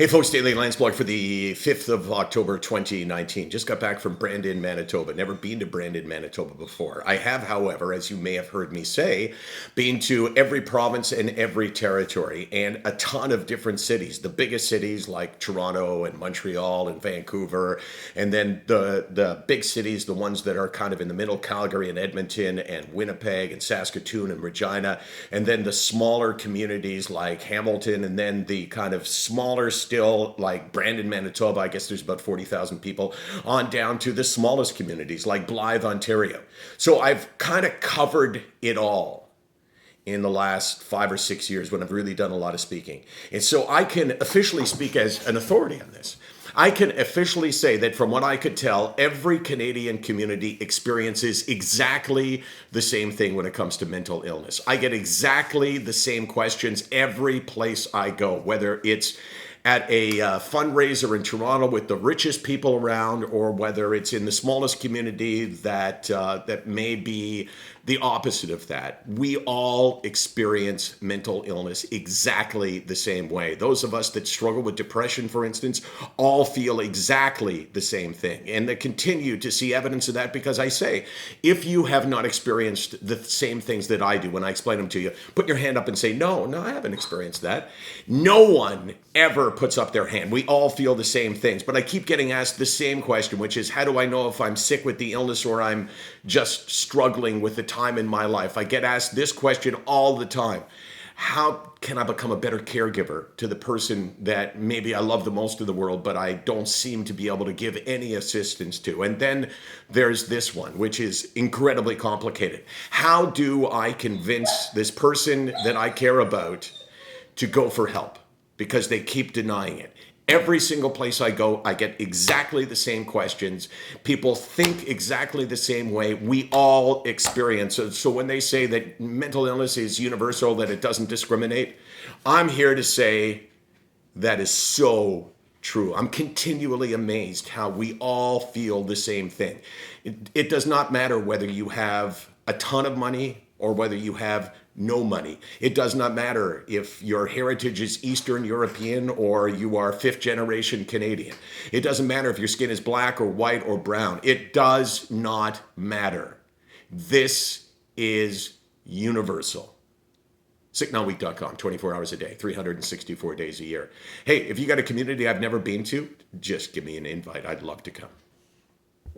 Hey folks, Daily Landsblog for the 5th of October 2019. Just got back from Brandon, Manitoba. Never been to Brandon, Manitoba before. I have, however, as you may have heard me say, been to every province and every territory and a ton of different cities. The biggest cities like Toronto and Montreal and Vancouver, and then the big cities, the ones that are kind of in the middle, Calgary and Edmonton and Winnipeg and Saskatoon and Regina, and then the smaller communities like Hamilton, and then the kind of smaller still like Brandon, Manitoba. I guess there's about 40,000 people, on down to the smallest communities like Blythe, Ontario. So I've kind of covered it all in the last 5 or 6 years when I've really done a lot of speaking. And so I can officially speak as an authority on this. I can officially say that from what I could tell, every Canadian community experiences exactly the same thing when it comes to mental illness. I get exactly the same questions every place I go, whether it's at a fundraiser in Toronto with the richest people around, or whether it's in the smallest community that may be the opposite of that. We all experience mental illness exactly the same way. Those of us that struggle with depression, for instance, all feel exactly the same thing. And they continue to see evidence of that because I say, if you have not experienced the same things that I do when I explain them to you, put your hand up and say, no, I haven't experienced that. No one ever puts up their hand. We all feel the same things. But I keep getting asked the same question, which is, how do I know if I'm sick with the illness or I'm just struggling with the time in my life? I get asked this question all the time. How can I become a better caregiver to the person that maybe I love the most in the world, but I don't seem to be able to give any assistance to? And then there's this one, which is incredibly complicated. How do I convince this person that I care about to go for help? Because they keep denying it. Every single place I go, I get exactly the same questions. People think exactly the same way. We all experience it. So when they say that mental illness is universal, that it doesn't discriminate, I'm here to say that is so true. I'm continually amazed how we all feel the same thing. It does not matter whether you have a ton of money or whether you have no money. It does not matter if your heritage is Eastern European or you are fifth generation Canadian. It doesn't matter if your skin is black or white or brown. It does not matter. This is universal. SickNotWeak.com, 24 hours a day, 364 days a year. Hey, if you got a community I've never been to, just give me an invite. I'd love to come.